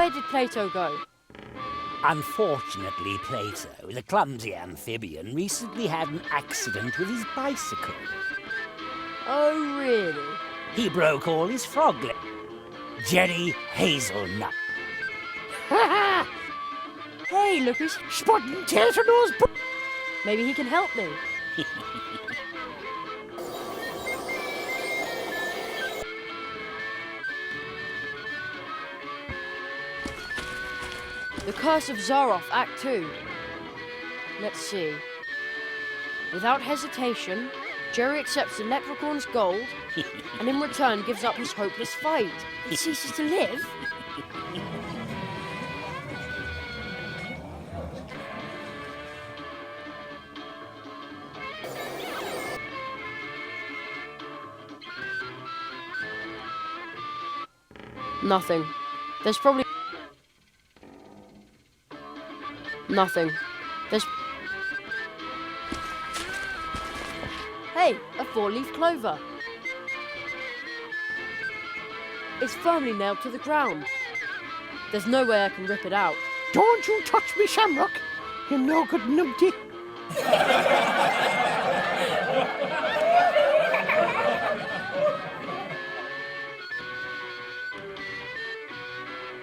Where did Plato go? Unfortunately, Plato, the clumsy amphibian, recently had an accident with his bicycle. Oh, really? He broke all his frog legs. Jerry Hazelnut. Hey, look who's spotting tater nose. Maybe he can help me. The Curse of Zaroff, Act 2. Let's see. Without hesitation, Jerry accepts the leprechaun's gold and in return gives up his hopeless fight. He ceases to live? Nothing. There's probably... Nothing. There's... Hey, a four-leaf clover. It's firmly nailed to the ground. There's no way I can rip it out. Don't you touch me, Shamrock. You're no good numpty.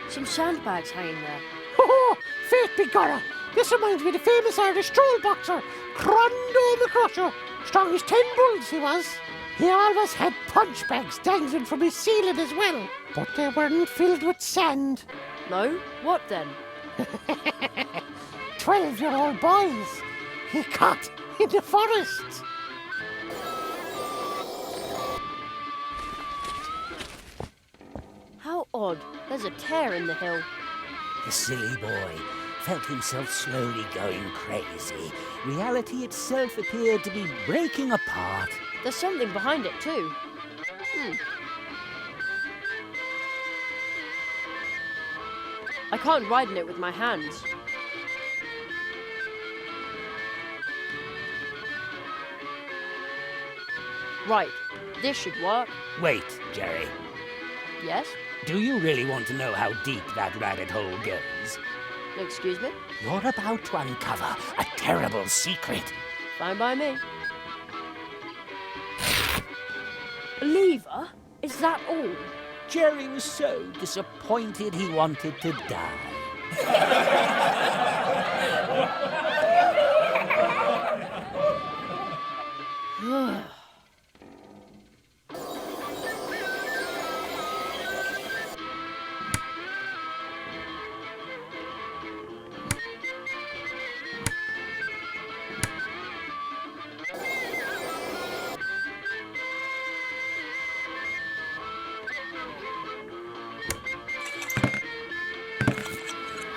Some sandbags hanging there. Oh, faith be gorra. This reminds me of the famous Irish stroll boxer, Crondo McCrusher. Strong as 10 bulls he was. He always had punch bags dangling from his ceiling as well, but they weren't filled with sand. No? What then? 12-year-old boys he caught in the forest. How odd. There's a tear in the hill. The silly boy felt himself slowly going crazy. Reality itself appeared to be breaking apart. There's something behind it, too. I can't ride in it with my hands. Right, this should work. Wait, Jerry. Yes? Do you really want to know how deep that rabbit hole goes? Excuse me? You're about to uncover a terrible secret. Fine by me. A lever? Is that all? Jerry was so disappointed he wanted to die.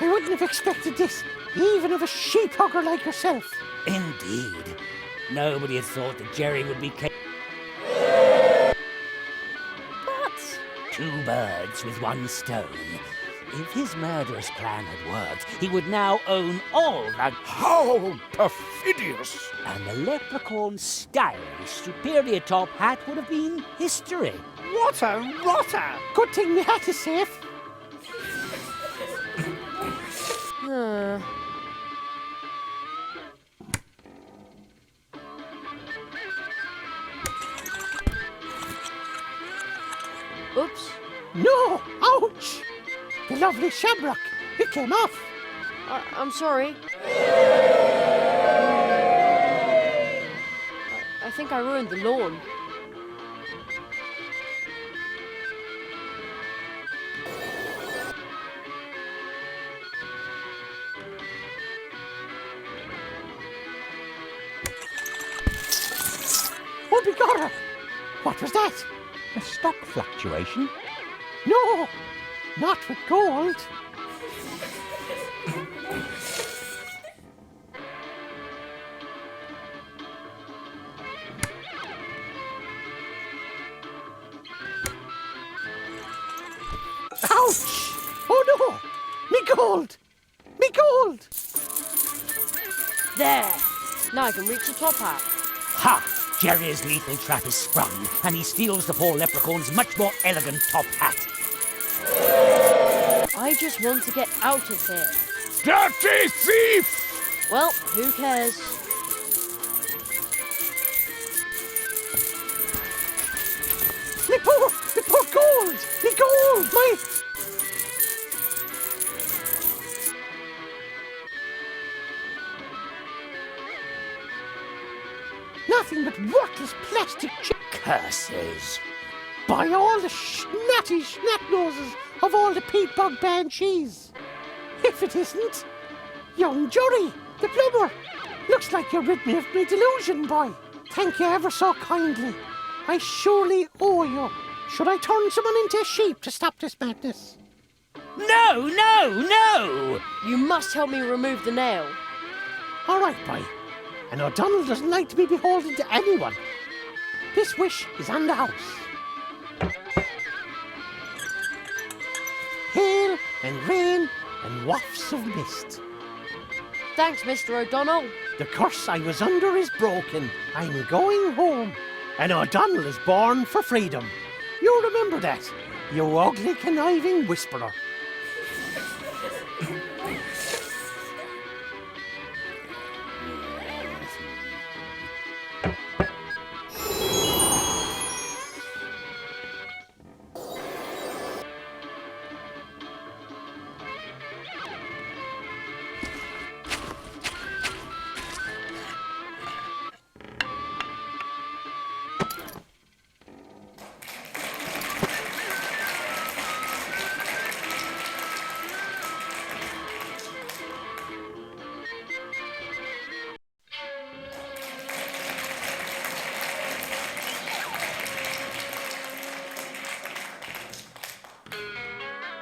I wouldn't have expected this, even of a sheep hugger like yourself. Indeed. Nobody had thought that Jerry would be But... 2 birds with 1 stone. If his murderous plan had worked, he would now own all the... How perfidious! And the leprechaun's stylish, superior top hat would have been history. What a rotter! Good thing my hat is safe. Oops. No! Ouch! The lovely shamrock. It came off. I'm sorry. I think I ruined the lawn. Oh, begorra! What was that? A stock fluctuation? No! Not with gold. Ouch! Oh no! Me gold! Me gold! There! Now I can reach the top hat. Ha! Jerry's lethal trap is sprung, and he steals the poor leprechaun's much more elegant top hat. I just want to get out of here. Dirty thief! Well, who cares? Me poor gold! Me gold! My... Nothing but worthless plastic Curses. by all the snatty snot-noses of all the peat bog banshees. If it isn't, young Jory, the plumber. Looks like you're rid me of my delusion, boy. Thank you ever so kindly. I surely owe you. Should I turn someone into a sheep to stop this madness? No, no, no! You must help me remove the nail. All right, boy. And O'Donnell doesn't like to be beholden to anyone. This wish is on the house. Hail and rain and wafts of mist. Thanks, Mr. O'Donnell. The curse I was under is broken. I'm going home. And O'Donnell is born for freedom. You remember that, you ugly, conniving whisperer.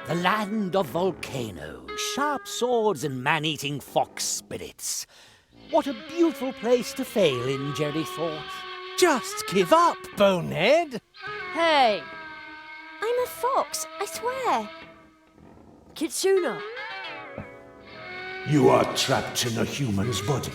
The land of volcanoes, sharp swords and man-eating fox spirits. What a beautiful place to fail in, Jerry thought. Just give up, bonehead. Hey, I'm a fox, I swear. Kitsuna. You are trapped in a human's body.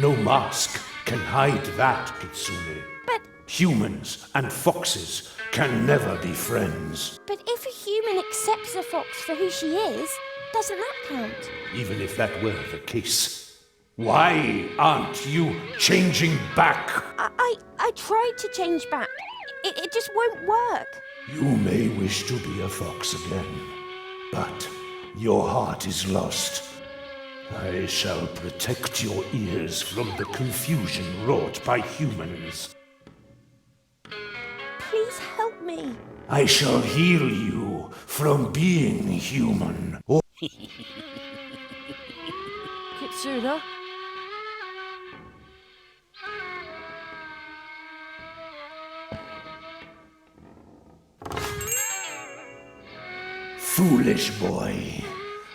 No mask can hide that, Kitsune. But Humans and foxes can never be friends. if a human accepts a fox for who she is, doesn't that count? Even if that were the case, why aren't you changing back? I tried to change back. It just won't work. You may wish to be a fox again, but your heart is lost. I shall protect your ears from the confusion wrought by humans. Please help me. I shall heal you from being human. Kitsuna. Foolish boy,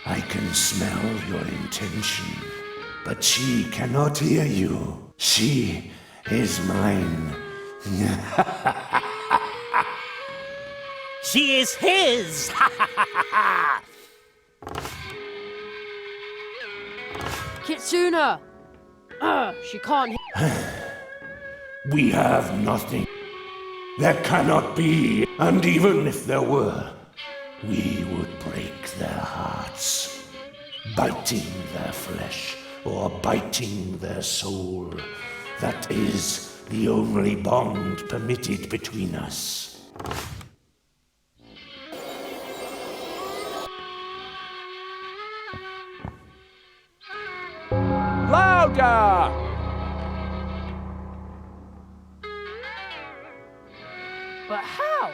I can smell your intention, but she cannot hear you. She is mine. She is his! Kitsuna! She can't hear. We have nothing. There cannot be, and even if there were, we would break their hearts, biting their flesh or biting their soul. That is the only bond permitted between us. Louder! But how?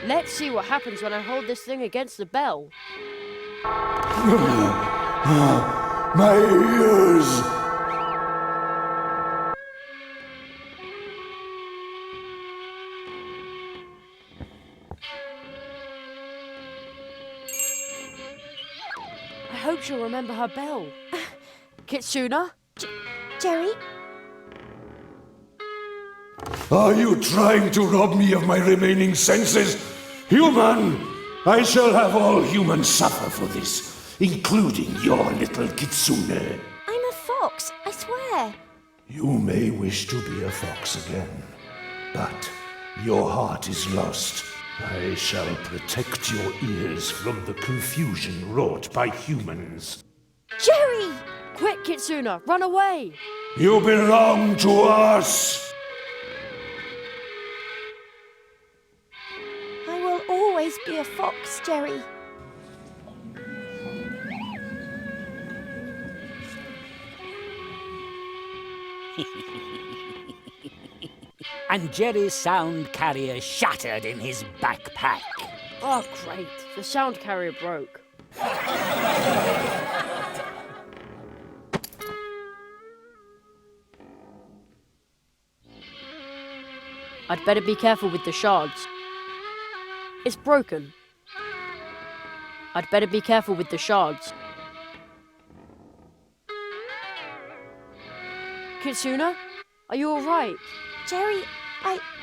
Let's see what happens when I hold this thing against the bell. My ears! I hope she'll remember her bell. Kitsuna? Jerry? Are you trying to rob me of my remaining senses? Human! I shall have all humans suffer for this. including your little kitsune. I'm a fox, I swear. You may wish to be a fox again, but your heart is lost. I shall protect your ears from the confusion wrought by humans. Jerry! Quick, Kitsuna, run away! You belong to us! I will always be a fox, Jerry. And Jerry's sound carrier shattered in his backpack. Oh, great. The sound carrier broke. I'd better be careful with the shards. It's broken. I'd better be careful with the shards. Kitsuna, are you alright? Jerry,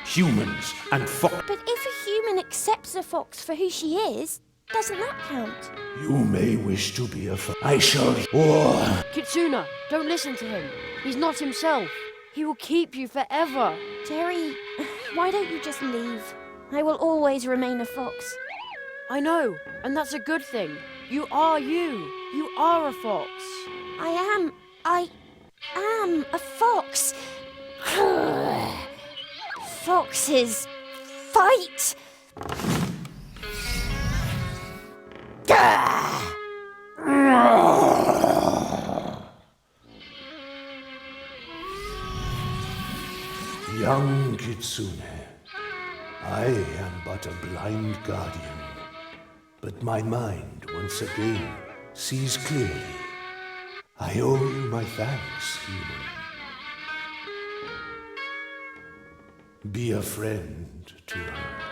Humans and fox. But if a human accepts a fox for who she is, doesn't that count? You may wish to be a fox. I shall. Oh. Kitsuna, don't listen to him. He's not himself. He will keep you forever. Jerry, why don't you just leave? I will always remain a fox. I know, and that's a good thing. You are you. You are a fox. I am a fox. Foxes fight. Young Kitsune, I am but a blind guardian, but my mind once again sees clearly. I owe you my thanks, human. Be a friend to her.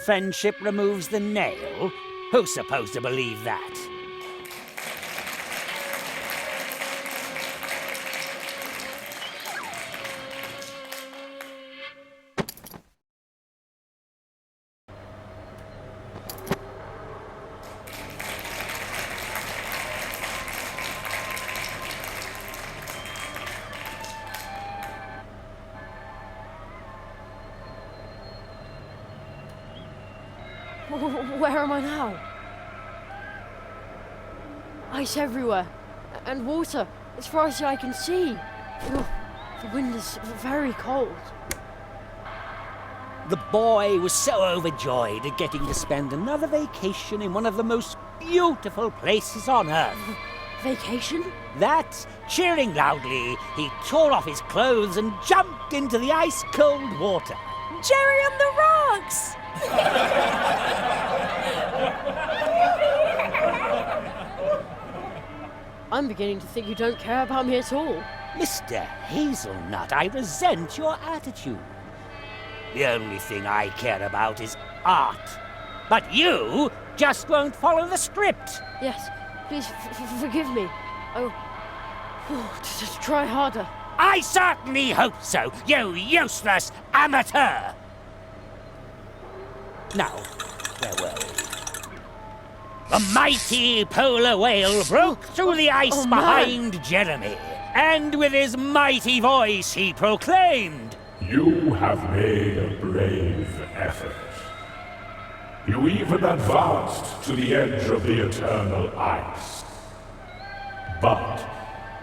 Friendship removes the nail? Who's supposed to believe that? Where am I now? Ice everywhere. And water as far as I can see. Ugh, the wind is very cold. The boy was so overjoyed at getting to spend another vacation in one of the most beautiful places on Earth. Vacation? That, cheering loudly, he tore off his clothes and jumped into the ice-cold water. Jerry on the rocks! I'm beginning to think you don't care about me at all. Mr. Hazelnut, I resent your attitude. The only thing I care about is art. But you just won't follow the script. Yes, please forgive me. Oh, just try harder. I certainly hope so, you useless amateur! Now, where were we? The mighty polar whale broke through the ice behind Jeremy, and with his mighty voice he proclaimed, You have made a brave effort. You even advanced to the edge of the eternal ice. But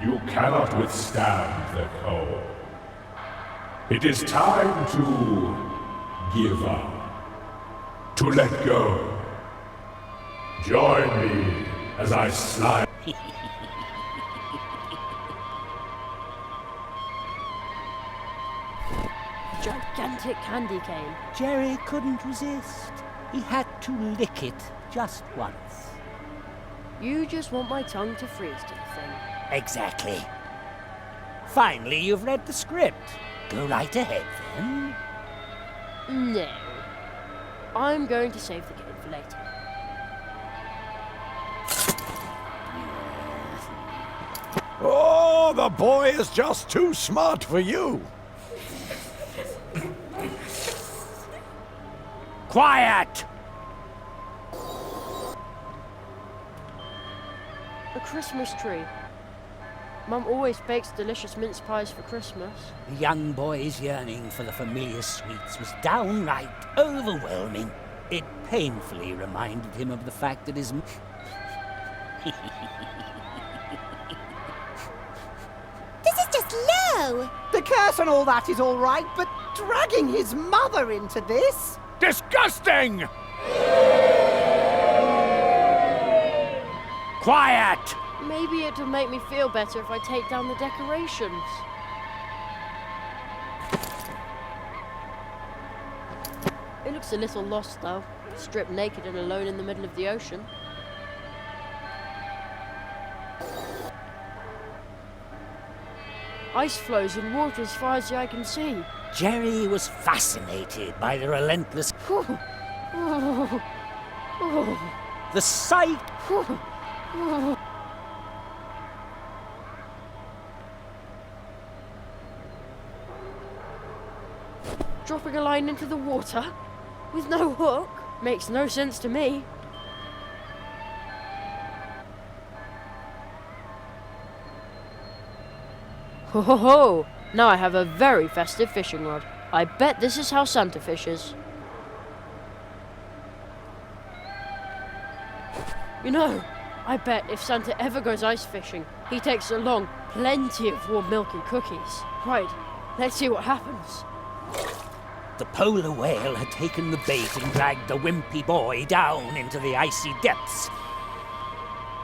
you cannot withstand the cold. It is time to give up, to let go. Join me as I slide. Gigantic candy cane. Jerry couldn't resist. He had to lick it just once. You just want my tongue to freeze to the thing. Exactly. Finally, you've read the script. Go right ahead, then. No. I'm going to save the game for later. Oh, the boy is just too smart for you. Quiet! A Christmas tree. Mum always bakes delicious mince pies for Christmas. The young boy's yearning for the familiar sweets was downright overwhelming. It painfully reminded him of the fact that his... This is just low. The curse and all that is all right, but dragging his mother into this? Disgusting! Quiet! Maybe it'll make me feel better if I take down the decorations. It looks a little lost, though. Stripped naked and alone in the middle of the ocean. Ice flows in water as far as the eye can see. Jerry was fascinated by the relentless... The sight... Dropping a line into the water with no hook makes no sense to me. Ho ho ho! Now I have a very festive fishing rod. I bet this is how Santa fishes. You know, I bet if Santa ever goes ice fishing, he takes along plenty of warm milk and cookies. Right, let's see what happens. The polar whale had taken the bait and dragged the wimpy boy down into the icy depths.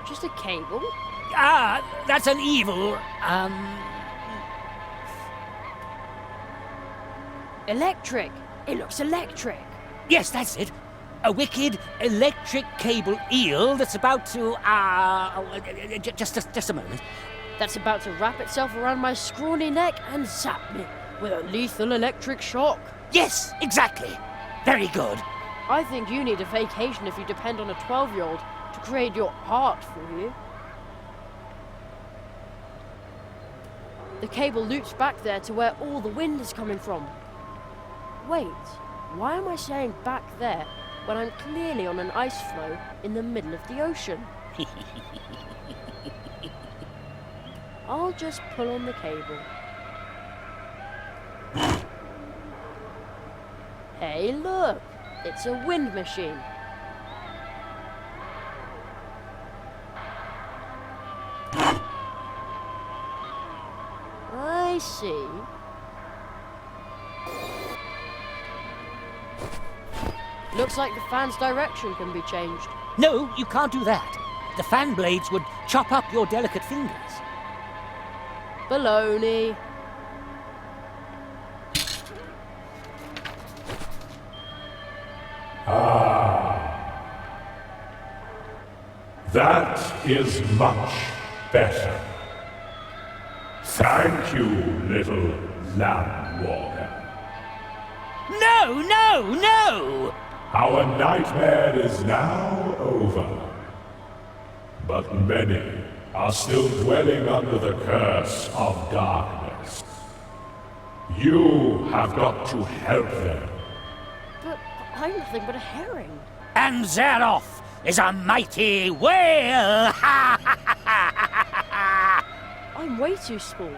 Just a cable? Ah, that's an evil, Electric! It looks electric! Yes, that's it. A wicked electric cable eel that's about to, just a moment. That's about to wrap itself around my scrawny neck and zap me with a lethal electric shock. Yes, exactly. Very good. I think you need a vacation if you depend on a 12-year-old to create your art for you. The cable loops back there to where all the wind is coming from. Wait, why am I saying back there when I'm clearly on an ice floe in the middle of the ocean? I'll just pull on the cable. Hey, look! It's a wind machine. I see. Looks like the fan's direction can be changed. No, you can't do that. The fan blades would chop up your delicate fingers. Baloney. That is much better. Thank you, little lamb walker. No, no, no! Our nightmare is now over. But many are still dwelling under the curse of darkness. You have got to help them. But I'm nothing but a herring. And Zeroff is a mighty whale! I'm way too small.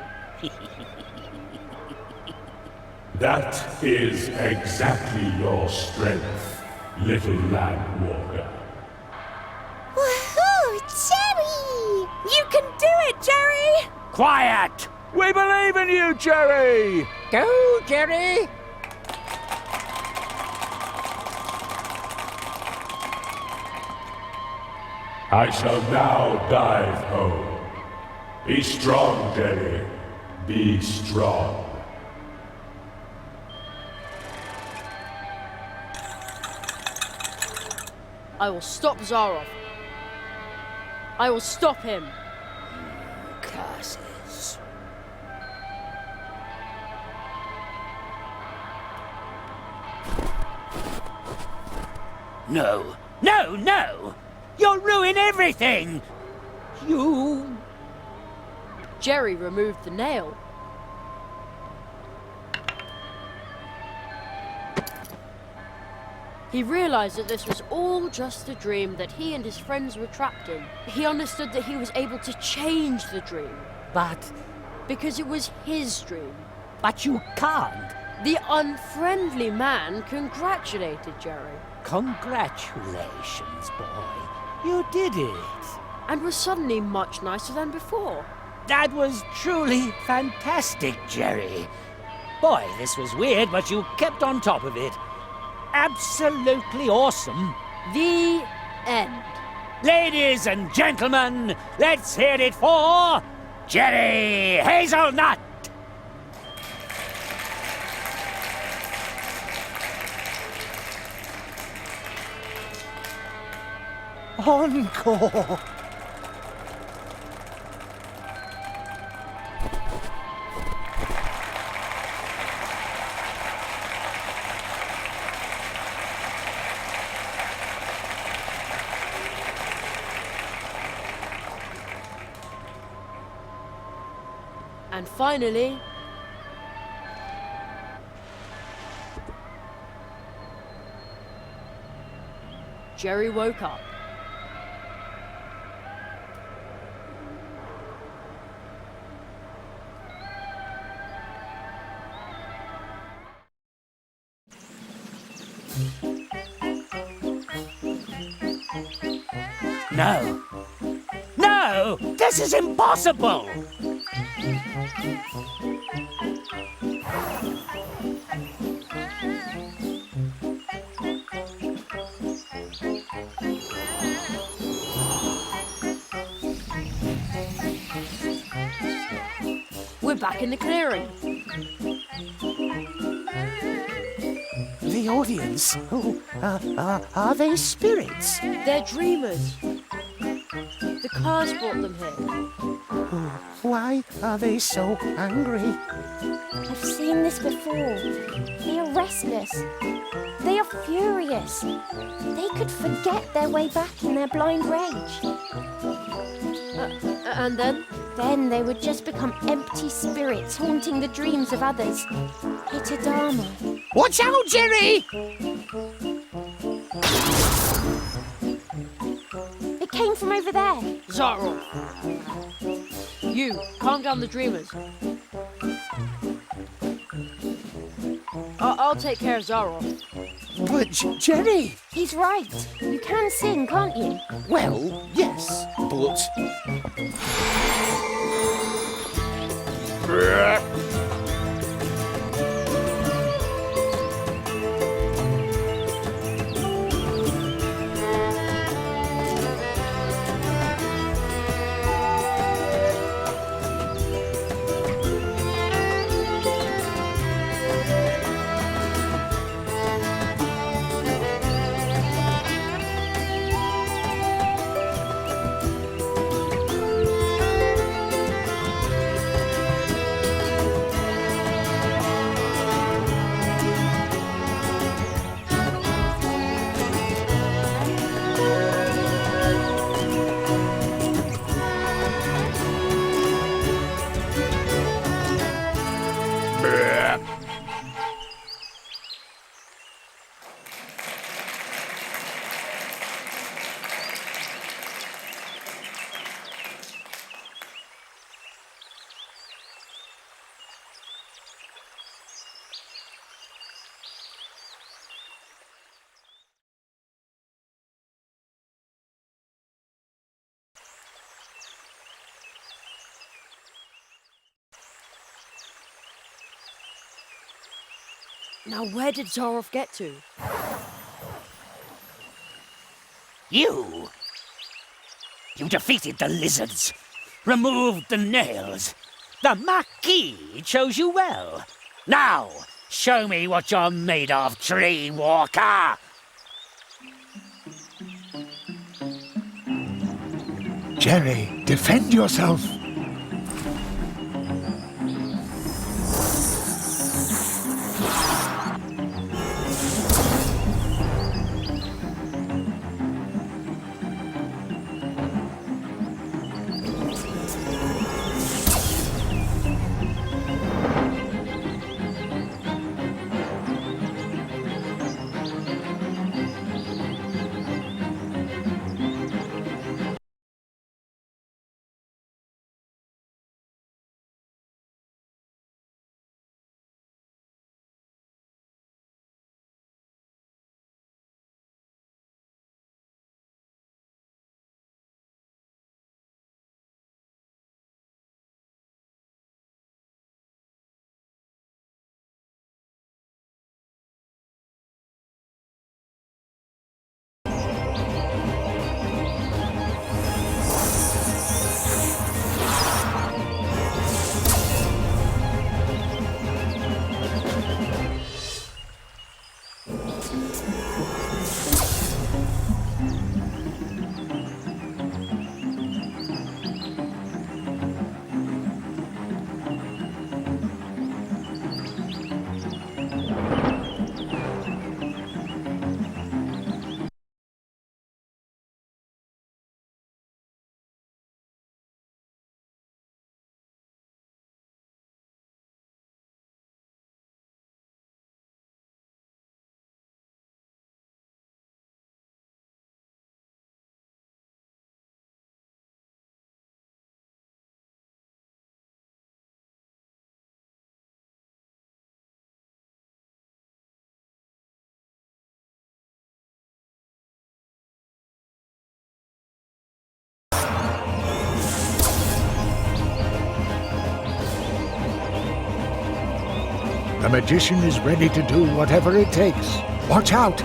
That is exactly your strength, little land walker. Woohoo! Jerry! You can do it, Jerry! Quiet! We believe in you, Jerry! Go, Jerry! I shall now dive home. Be strong, Jerry. Be strong. I will stop Zaroff. I will stop him. Curses. No, no, no! You'll ruin everything! You... Jerry removed the nail. He realized that this was all just a dream that he and his friends were trapped in. He understood that he was able to change the dream. But Because it was his dream. you can't. The unfriendly man congratulated Jerry Congratulations, boy. You did it. and was suddenly much nicer than before. That was truly fantastic, Jerry. Boy, this was weird, but you kept on top of it. Absolutely awesome. The end. Ladies and gentlemen, let's hear it for Jerry Hazelnut. Encore! And finally, Jerry woke up. No. No! This is impossible! We're back in the clearing. The audience? Oh, are they spirits? They're dreamers. The cars brought them here. Why are they so angry? I've seen this before. They are restless. They are furious. They could forget their way back in their blind rage. And then? Then they would just become empty spirits haunting the dreams of others. Itadama. Watch out, Jerry! It came from over there. Zaro. You, calm down the dreamers. I'll take care of Zaro. But Jerry! He's right. You can sing, can't you? Well, yes, but... Now where did Zaroff get to? You defeated the lizards, removed the nails. The Marquis chose you well. Now, show me what you're made of, Tree Walker. Jerry, defend yourself. The magician is ready to do whatever it takes. Watch out!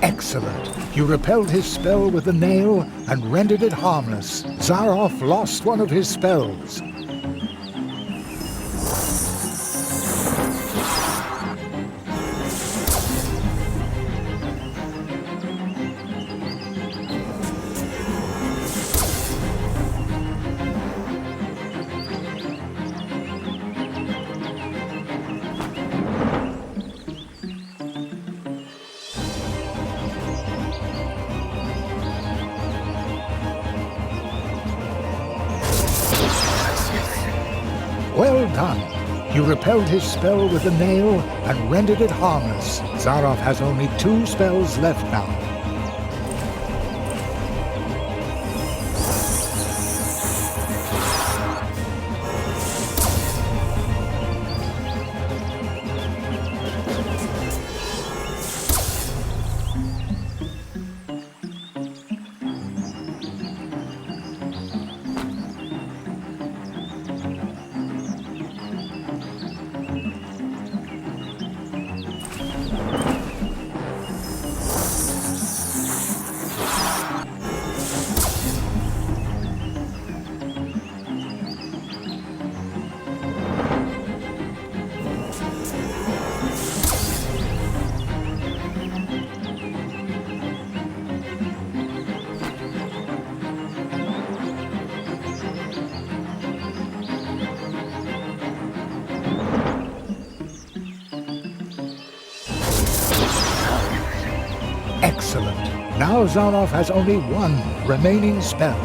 Excellent. You repelled his spell with the nail and rendered it harmless. Zaroff lost one of his spells. Well done. You repelled his spell with the nail and rendered it harmless. Zaroff has only 2 spells left now. Excellent. Now Zaroff has only 1 remaining spell.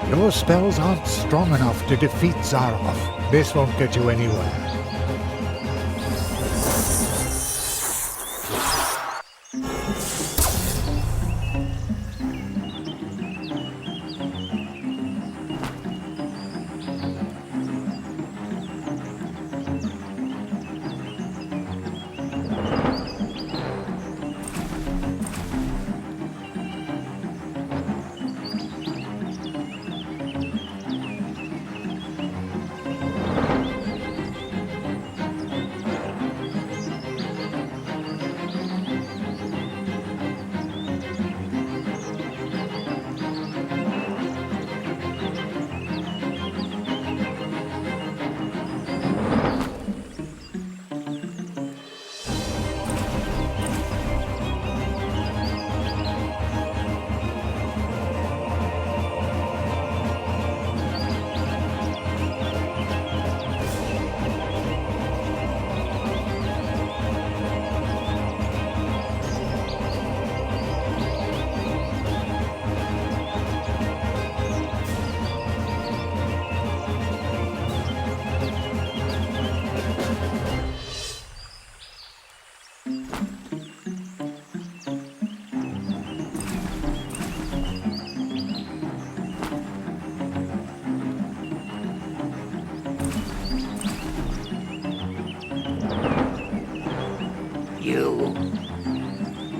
Your spells aren't strong enough to defeat Zaroff. This won't get you anywhere.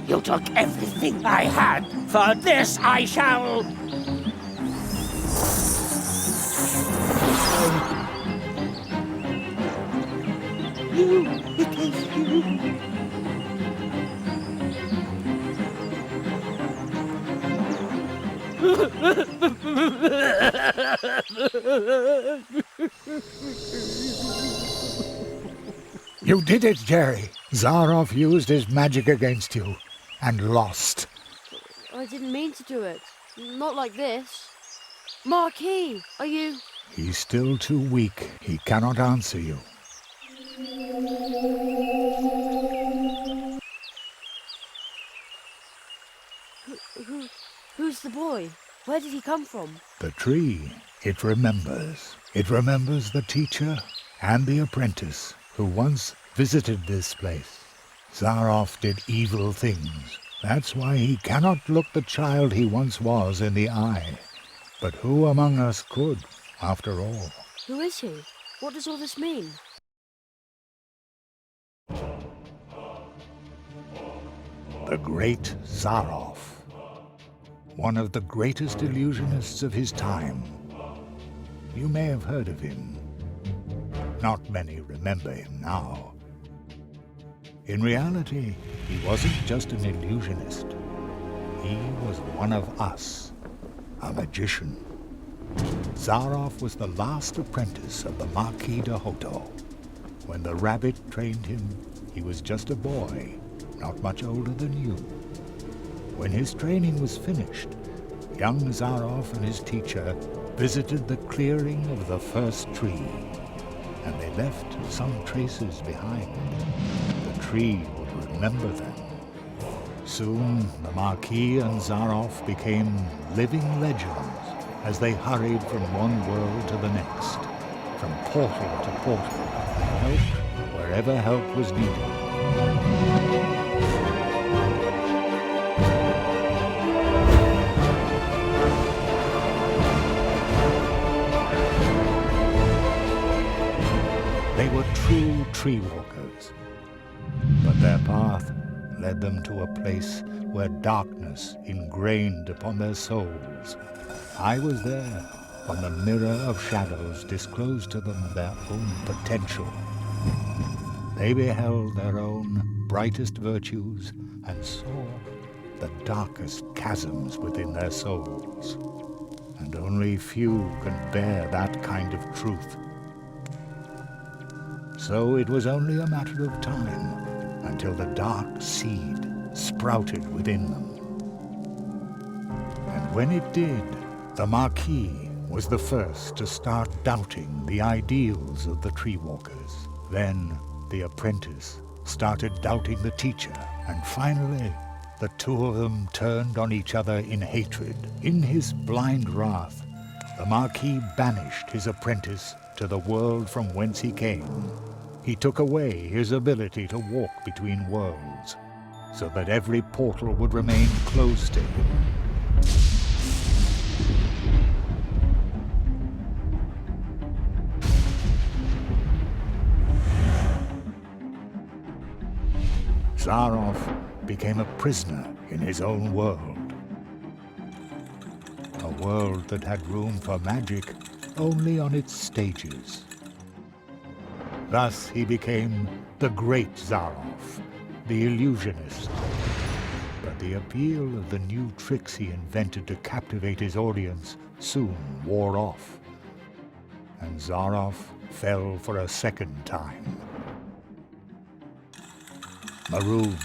You took everything I had. For this I shall... It is you. You did it, Jerry. Zaroff used his magic against you and lost. I didn't mean to do it. Not like this. Marquis, are you... He's still too weak. He cannot answer you. the boy? Where did he come from? The tree, it remembers. It remembers the teacher and the apprentice who once visited this place. Zaroff did evil things. That's why he cannot look the child he once was in the eye. But who among us could, after all? Who is he? What does all this mean? The great Zaroff, one of the greatest illusionists of his time. You may have heard of him. Not many remember him now. In reality, he wasn't just an illusionist. He was one of us, a magician. Zaroff was the last apprentice of the Marquis de Hoto. When the rabbit trained him, he was just a boy, not much older than you. When his training was finished, young Zaroff and his teacher visited the clearing of the first tree, and they left some traces behind. The tree would remember them. Soon, the Marquis and Zaroff became living legends as they hurried from one world to the next, from portal to portal, and helped wherever help was needed. They were true tree walkers, but their path led them to a place where darkness ingrained upon their souls. I was there when the mirror of shadows disclosed to them their own potential. They beheld their own brightest virtues and saw the darkest chasms within their souls. And only few can bear that kind of truth. So it was only a matter of time until the dark seed sprouted within them. And when it did, the Marquis was the first to start doubting the ideals of the tree walkers. Then the apprentice started doubting the teacher, and finally the two of them turned on each other in hatred. In his blind wrath, the Marquis banished his apprentice to the world from whence he came. He took away his ability to walk between worlds, so that every portal would remain closed to him. Zaroff became a prisoner in his own world. A world that had room for magic only on its stages. Thus he became the great Zaroff, the illusionist. But the appeal of the new tricks he invented to captivate his audience soon wore off, and Zaroff fell for a second time. Marooned,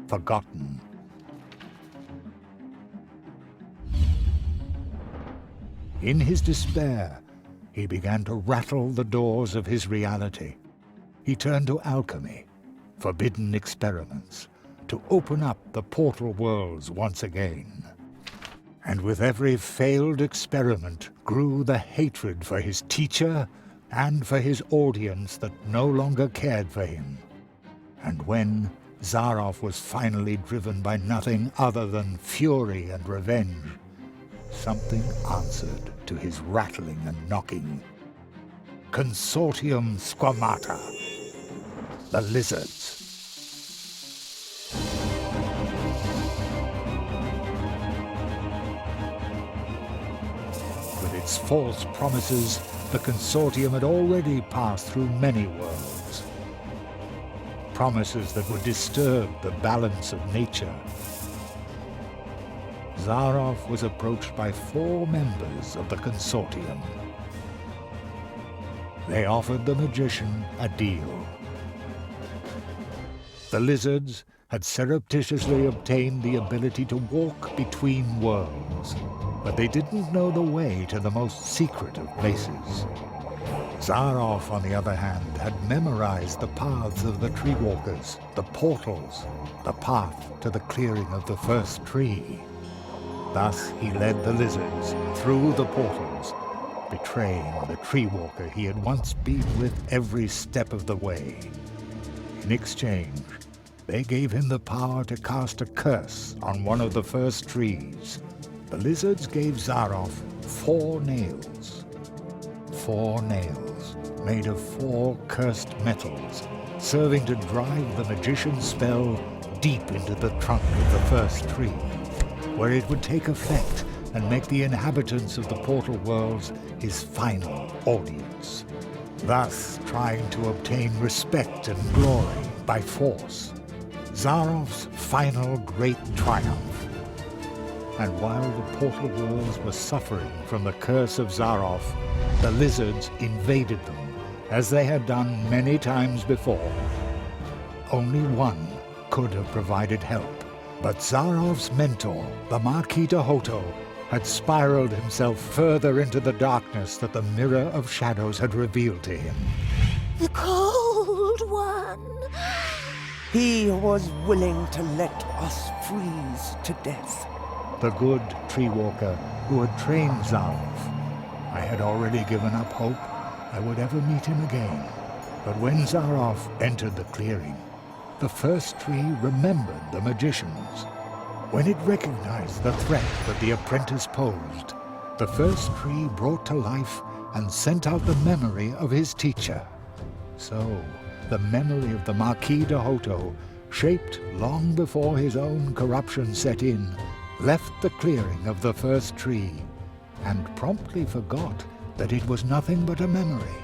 forgotten. In his despair, he began to rattle the doors of his reality. He turned to alchemy, forbidden experiments, to open up the portal worlds once again. And with every failed experiment grew the hatred for his teacher and for his audience that no longer cared for him. And when Zaroff was finally driven by nothing other than fury and revenge, something answered to his rattling and knocking. Consortium Squamata, the lizards. With its false promises, the Consortium had already passed through many worlds. Promises that would disturb the balance of nature. Zaroff was approached by 4 members of the Consortium. They offered the magician a deal. The lizards had surreptitiously obtained the ability to walk between worlds, but they didn't know the way to the most secret of places. Zaroff, on the other hand, had memorized the paths of the tree walkers, the portals, the path to the clearing of the first tree. Thus he led the lizards through the portals, betraying the tree walker he had once been with every step of the way. In exchange, they gave him the power to cast a curse on one of the first trees. The lizards gave Zaroff 4 nails. 4 nails made of 4 cursed metals, serving to drive the magician's spell deep into the trunk of the first tree, where it would take effect and make the inhabitants of the portal worlds his final audience, thus trying to obtain respect and glory by force. Zaroff's final great triumph. And while the portal worlds were suffering from the curse of Zaroff, the lizards invaded them, as they had done many times before. Only one could have provided help, but Zaroff's mentor, the Marquis de Hoto, had spiraled himself further into the darkness that the Mirror of Shadows had revealed to him. The Cold One. He was willing to let us freeze to death. The good tree walker who had trained Zaroff. I had already given up hope I would ever meet him again. But when Zaroff entered the clearing, the first tree remembered the magicians. When it recognized the threat that the apprentice posed, the first tree brought to life and sent out the memory of his teacher. So, the memory of the Marquis de Hoto, shaped long before his own corruption set in, left the clearing of the first tree, and promptly forgot that it was nothing but a memory.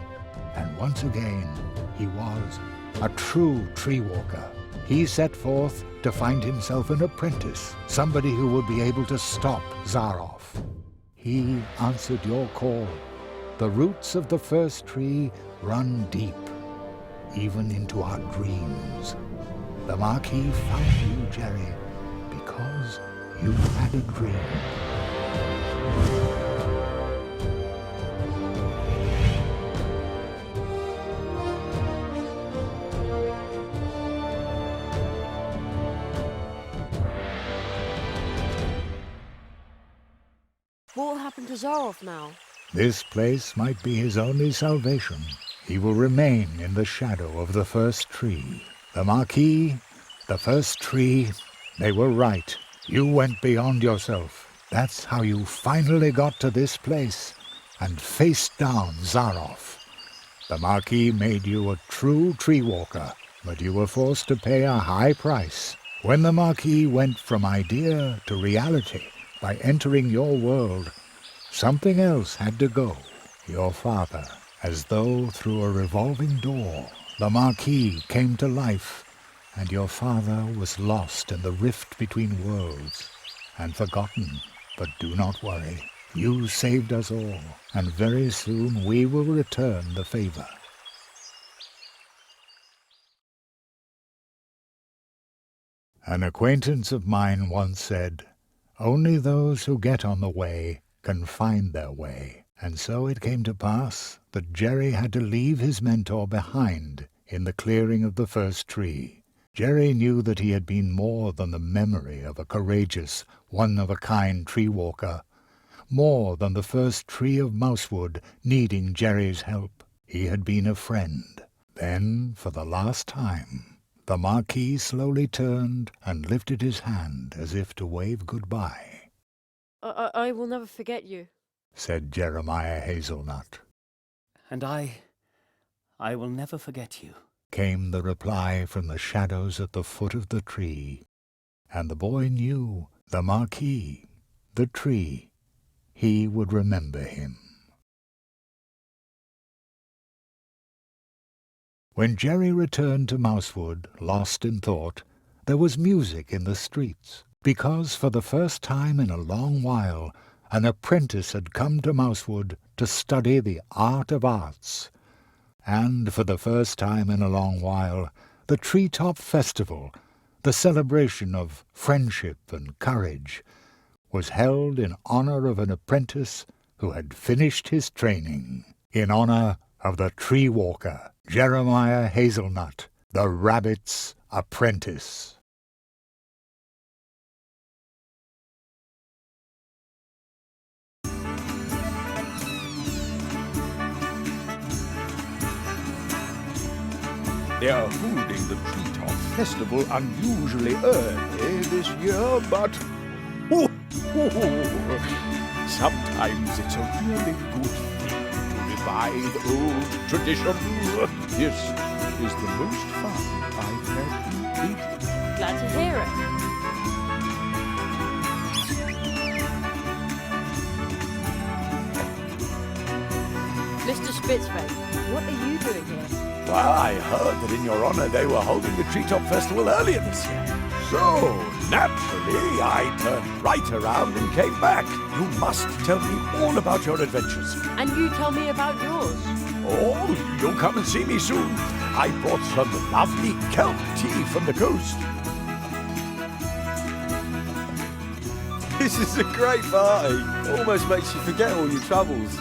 And once again, he was a true tree walker. He set forth to find himself an apprentice, somebody who would be able to stop Zaroff. He answered your call. The roots of the first tree run deep, even into our dreams. The Marquis found you, Jerry, because you had a dream. What will happen to Zaroff now? This place might be his only salvation. He will remain in the shadow of the first tree. The Marquis, the first tree, they were right. You went beyond yourself. That's how you finally got to this place and faced down Zaroff. The Marquis made you a true tree walker, but you were forced to pay a high price. When the Marquis went from idea to reality by entering your world, something else had to go. Your father. As though through a revolving door, the Marquis came to life, and your father was lost in the rift between worlds and forgotten. But do not worry. You saved us all, and very soon we will return the favor. An acquaintance of mine once said, "Only those who get on the way can find their way." And so it came to pass that Jerry had to leave his mentor behind in the clearing of the first tree. Jerry knew that he had been more than the memory of a courageous, one-of-a-kind tree walker, more than the first tree of Mousewood needing Jerry's help. He had been a friend. Then, for the last time, the Marquis slowly turned and lifted his hand as if to wave goodbye. I will never forget you, said Jeremiah Hazelnut. And I will never forget you, came the reply from the shadows at the foot of the tree. And the boy knew the Marquis, the tree. He would remember him. When Jerry returned to Mousewood, lost in thought, there was music in the streets, because for the first time in a long while an apprentice had come to Mousewood to study the art of arts. And for the first time in a long while, the Treetop Festival, the celebration of friendship and courage, was held in honor of an apprentice who had finished his training, in honor of the tree walker, Jeremiah Hazelnut, the rabbit's apprentice. They are holding the Treetop Festival unusually early this year, but sometimes it's a really good thing to revive old traditions. This is the most fun I've had in ages. Glad to hear it. Mr. Spitzbane, what are you doing here? Well, I heard that in your honor they were holding the Treetop Festival earlier this year. So, naturally, I turned right around and came back. You must tell me all about your adventures. And you tell me about yours. Oh, you'll come and see me soon. I brought some lovely kelp tea from the coast. This is a great party. Almost makes you forget all your troubles.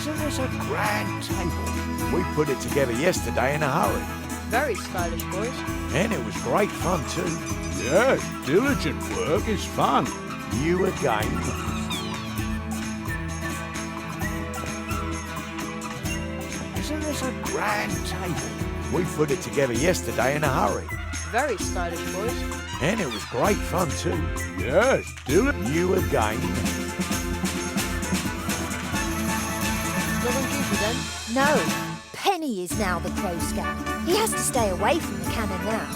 Isn't this a grand table? We put it together yesterday in a hurry. Very stylish, boys. And it was great fun too. Yes, diligent work is fun. You again. Isn't this a grand table? We put it together yesterday in a hurry. Very stylish, boys. And it was great fun too. Yes, diligent. You again. Nothing goofy then? No, Penny is now the Crow Scout. He has to stay away from the cannon now.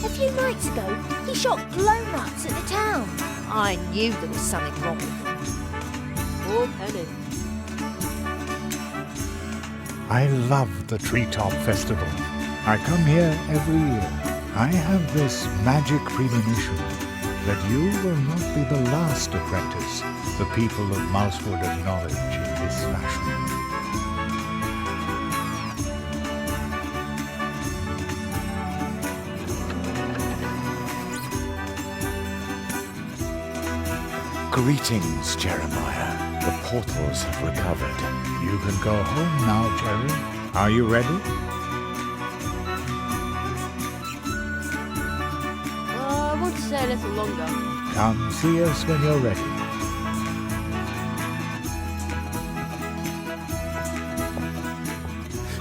A few nights ago, he shot glow-nuts at the town. I knew there was something wrong with him. Poor Penny. I love the Treetop Festival. I come here every year. I have this magic premonition that you will not be the last apprentice the people of Mousewood acknowledge in this fashion. Greetings, Jeremiah. The portals have recovered. You can go home now, Jerry. Are you ready? I want to stay a little longer. Come see us when you're ready.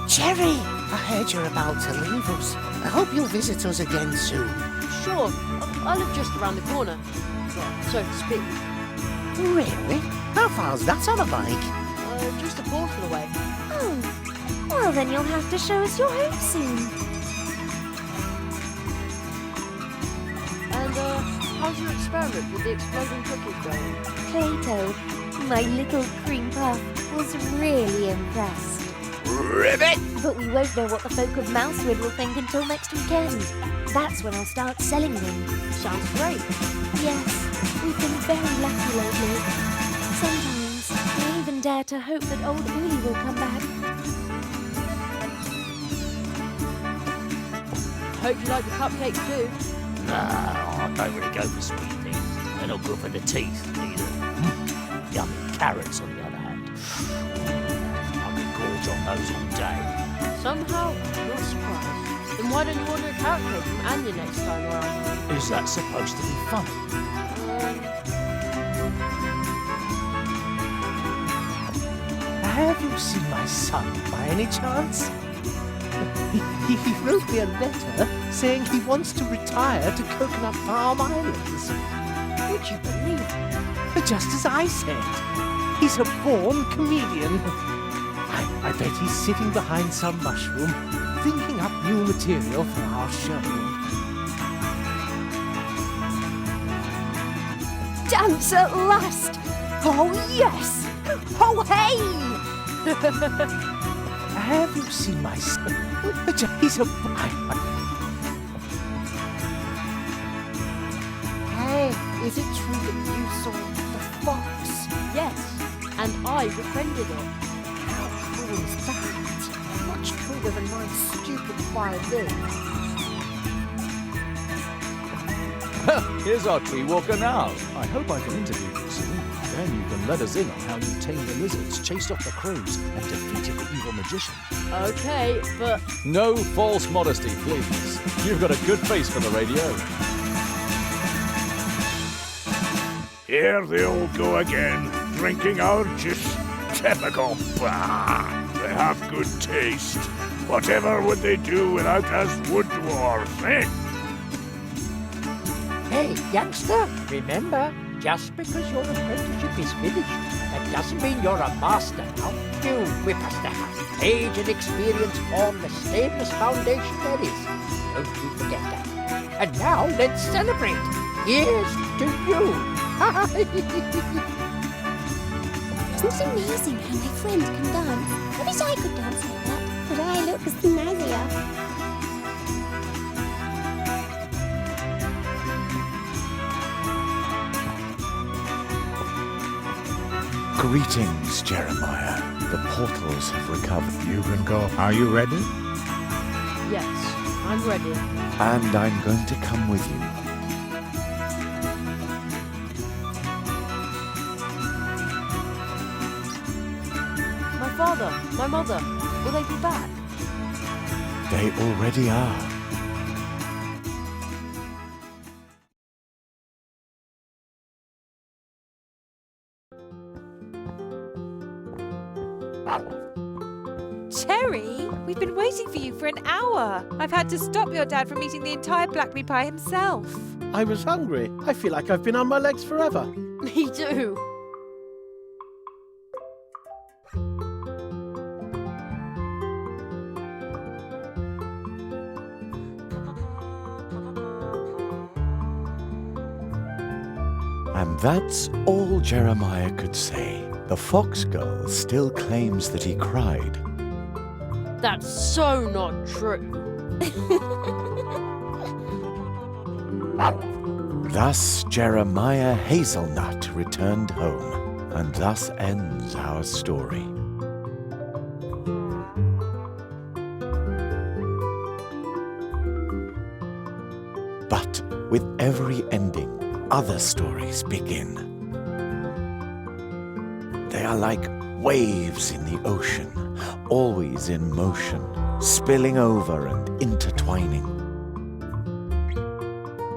Jerry, I heard you're about to leave us. I hope you'll visit us again soon. Sure, I live just around the corner. Well, so to speak. Really? How far's that on a bike? Just a portal away. Oh, well then you'll have to show us your home soon. And, how's your experiment with the exploding cookies going? Plato, my little cream puff, was really impressed. Ribbit! But we won't know what the folk of Mousewood will think until next weekend. That's when I'll start selling them. Sounds great. Yes, we've been very lucky lately. Sometimes I even dare to hope that old Uli will come back. Hope you like the cupcake too. No, I don't really go for sweet things. They're not good for the teeth either. Yummy carrots, on the other hand. I could gorge on those all day. Somehow, I'm not surprised. Then why don't you order a carrot cake from Anya next time around? Is that supposed to be funny? Have you seen my son by any chance? He wrote me a letter saying he wants to retire to Coconut Palm Islands. Would you believe it? Just as I said. He's a born comedian. I bet he's sitting behind some mushroom, thinking up new material for our show. Dance at last! Oh yes! Oh hey! Have you seen my son? He's a... Hey, is it true that you saw the fox? Yes, and I befriended it. How cool is that? Much cooler than my stupid violin. Here's our tree walker now. I hope I can interview you soon. Then you can let us in on how you tamed the lizards, chased off the crows, and defeated the evil magician. Okay, but No false modesty, please. You've got a good face for the radio. Here they all go again, drinking our juice. Typical. Bah! They have good taste. Whatever would they do without us wood dwarfs, eh? Hey, youngster, remember, just because your apprenticeship is finished, that doesn't mean you're a master now. You whippersnapper. Age and experience form the stainless foundation there is. Don't you forget that. And now let's celebrate. Here's to you. It's amazing how my friend can dance. I wish I could dance like that, but I look snazzier. Greetings, Jeremiah. The portals have recovered. You can go. Are you ready? yes, I'm ready. And I'm going to come with you. My father, my mother, will they be back? They already are. Cherry, we've been waiting for you for an hour. I've had to stop your dad from eating the entire blackberry pie himself. I was hungry. I feel like I've been on my legs forever. Me too. And that's all Jeremiah could say. The fox girl still claims that he cried. That's so not true. Thus Jeremiah Hazelnut returned home, and thus ends our story. But with every ending, other stories begin. They are like waves in the ocean, always in motion, spilling over and intertwining.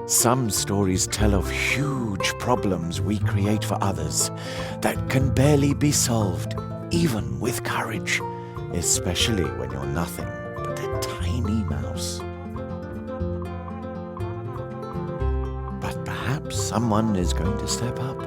Some stories tell of huge problems we create for others that can barely be solved, even with courage, especially when you're nothing but a tiny mouse. But perhaps someone is going to step up.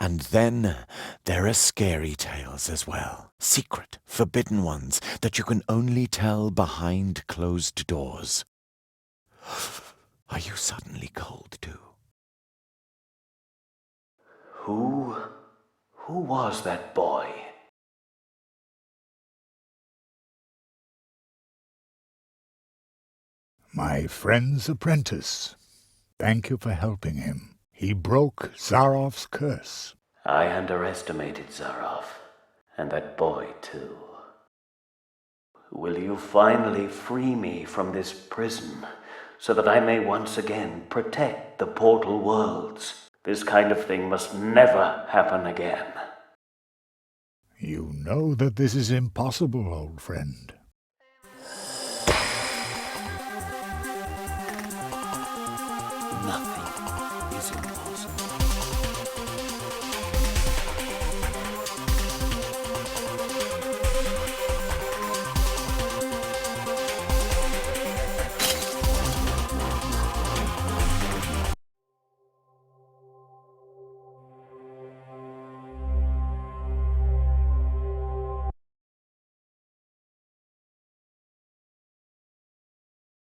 And then there are scary tales as well. Secret, forbidden ones that you can only tell behind closed doors. Are you suddenly cold too? Who was that boy? My friend's apprentice. Thank you for helping him. He broke Zarof's curse. I underestimated Zarof, and that boy too. Will you finally free me from this prison, so that I may once again protect the portal worlds? This kind of thing must never happen again. You know that this is impossible, old friend. Nothing is impossible.